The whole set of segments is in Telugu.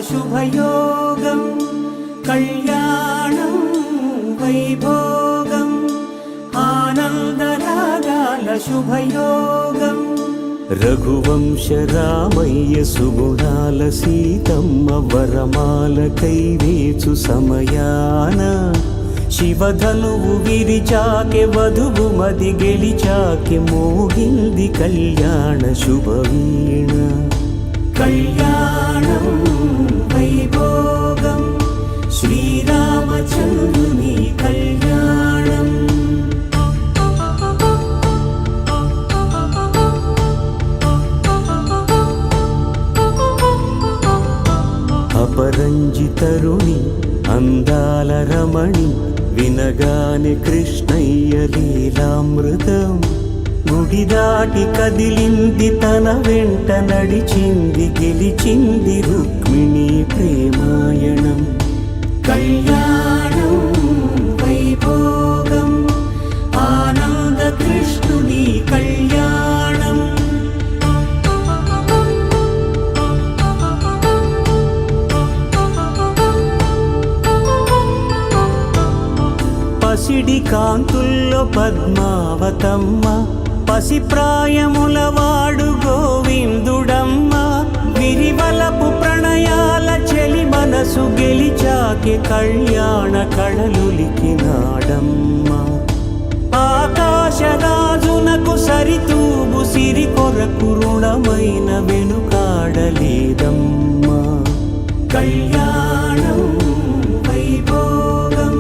శుభయోగం కళ్యాణం వైభోగం ఆనందరాగాల శుభయోగం రఘువంశ రామయ్య సుగుణాల సీతమ్మ వరమాల కైవేచు సమయాన శివధనువు విరిచాకె వధువు మది గెలిచాకె మోగింది కళ్యాణ శుభవీణ కళ్యాణం వైభోగం శ్రీరామచంద్రుని కళ్యాణం అపరంజి తరుణి అందాల రమణి వినగానే కృష్ణయ్య లీలామృతం గుడి దాటి కదిలింది తన వెంట నడిచింది గెలిచింది రుక్మిణి ప్రేమాయణం కళ్యాణం వైభోగం ఆనంద కృష్ణుని కళ్యాణం పసిడి కాంతుల్లో పద్మావతమ్మ పసిప్రాయముల వాడు గోవిందుడమ్మ విరివలపు ప్రణయాల చెలి మనసు గెలిచాకె కళ్యాణ కళలులికినాడమ్మ ఆకాశరాజునకు సరితూబు సిరి కొరకు రుణమైన వెనుకాడలేదమ్మ కళ్యాణం వైభోగం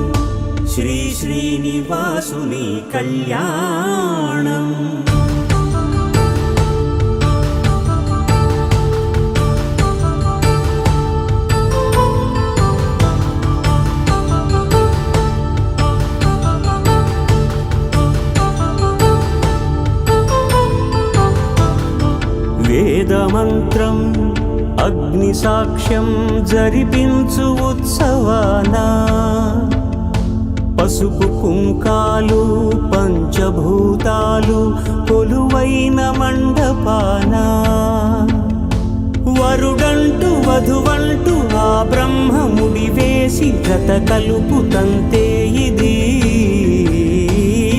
శ్రీ శ్రీనివాసుని కళ్యాణం వేదమంత్రం అగ్ని సాక్ష్యం జరిపించు ఉత్సవానా పసుపు కుంకాలు పంచభూతాలు కొలువైన మండపాన వరుడంటూ వధువంటూ ఆ బ్రహ్మముడి వేసి జత కలుపుతంతే ఇది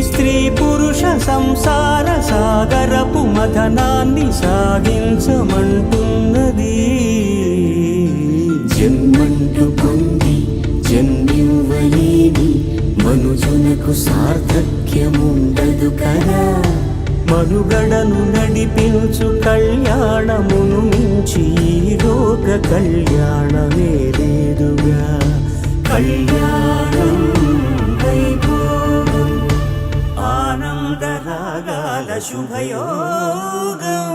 స్త్రీ పురుష సంసార సాగరపు మథనాన్ని సాగించమంటున్నది జన్మంటూ పొంది జన్మివ్వలేని మనుజునకు సార్థక్యముండదు కదా మనుగడను నడిపించు కళ్యాణమును మించి ఈ లోక కళ్యాణమే లేదుగా కళ్యాణం వైభోగం ఆనందరాగాల శుభయోగం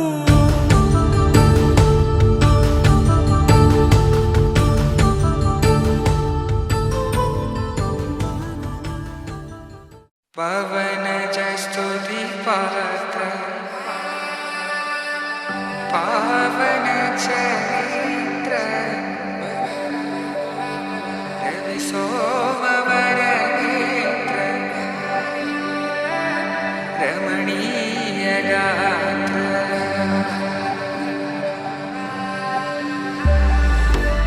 పవన జస్తుతి పాత్ర పావన చరిత్ర రవి సోమవర నేత్ర రమణీయ గాత్ర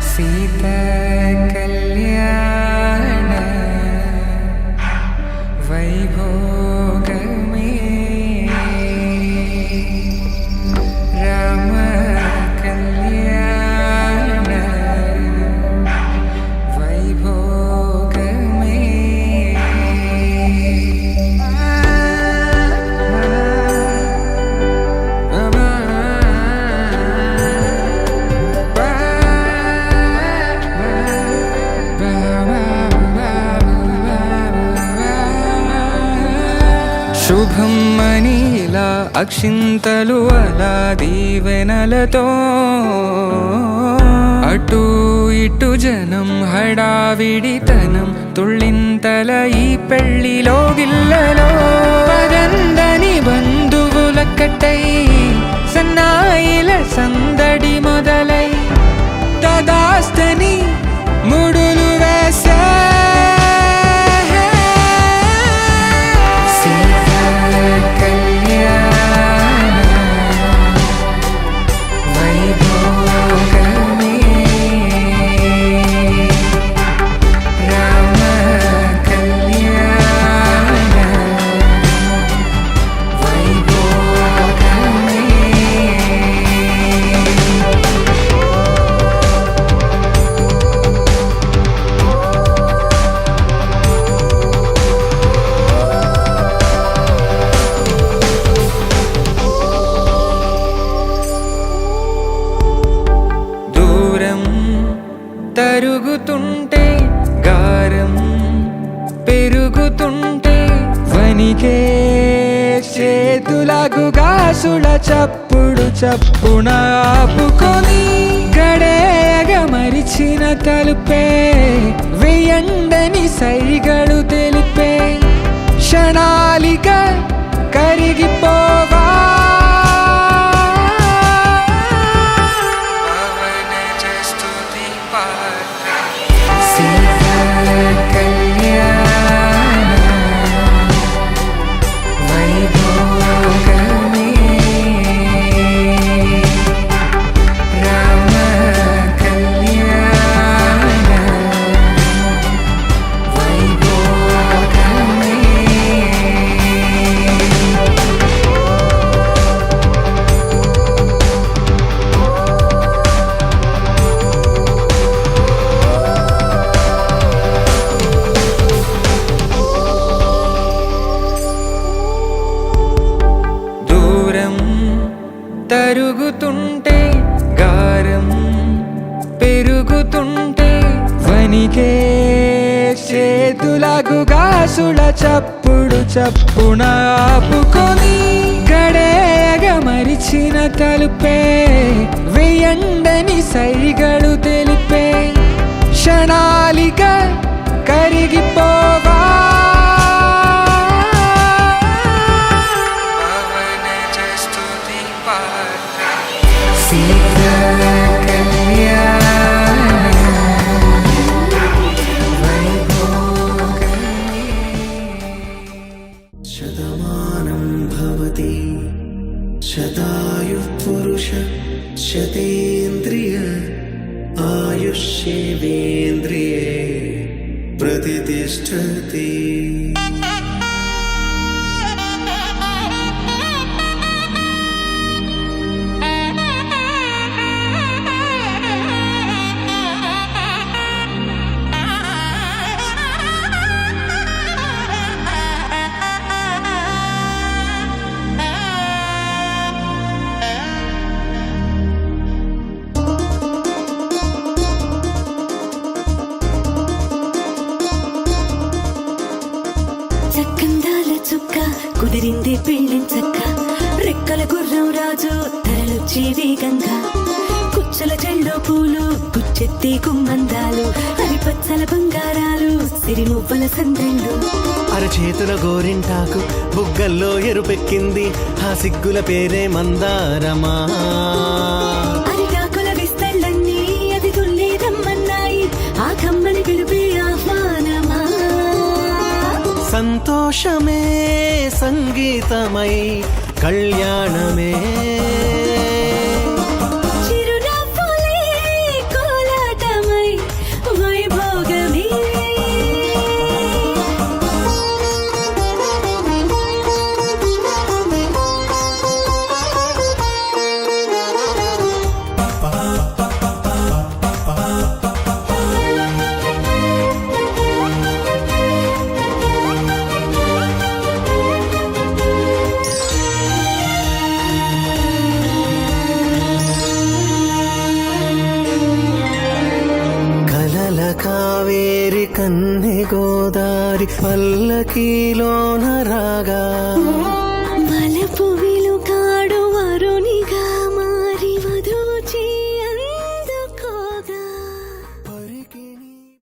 సీత కళ్యాణ వైభోగమే రామ కళ్యాణ వైభోగమే శుభం మనీలా అక్షింతలు అలా దీవెనలతో అటు ఇటు జనం హడావిడితనం తుళ్ళింతల ఈ పెళ్లిలో గిల్లలో పదందని బంధువులక్కటై సన్నాయిల సందడి మొదలై తదాస్తని ముడులు వేసా వైభోగమే తరుగుతుంటే గారం పెరుగుతుంటే వనికే చేతులకు గాసుల చప్పుడు చప్పున ఆపుకొని గడేగ మరిచిన తలుపే వెయ్యండని సైగడు తెలిపే క్షణాలిక కరిగిపోవా తరుగుతుంటే గారం పెరుగుతుంటే వనికే చేతులకు గాసుల చప్పుడు చప్పున ఆపుకొని గడేగ మరిచిన తలుపే వెయ్యండని సైగడు తెలిపే క్షణాలిక కరిగిపోవా శతమానం భవతి శతాయుః పురుష శతేంద్రియ ఆయుష్యేవేంద్రియే ప్రతిష్టతి. చక్కందాల చుక్క కుదిరింది పెళ్ళించక్క రెక్కల గుర్రం రాజు తరలొచ్చే వేగంగా కుచ్చల చెల్లో పూలు కుచ్చెత్తి కుమ్మందాలు అరిపచ్చల బంగారాలు సిరిమువ్వల సందళ్ళు అరచేతుల గోరింటాకు బుగ్గల్లో ఎరుపెక్కింది ఆ సిగ్గుల పేరే మందారమా. అరిగాకుల విస్తళ్ళన్నీ అది తుల్లేదమ్మన్నాయి ఆ కమ్మని పిలిపి ఆహ్వానమా. సంతోషమే సంగీతమై కళ్యాణమే చిరునవ్వులే కోలాటమై వైభోగమే. కావేరి కన్నె గోదారి పల్లకీలోన రాగా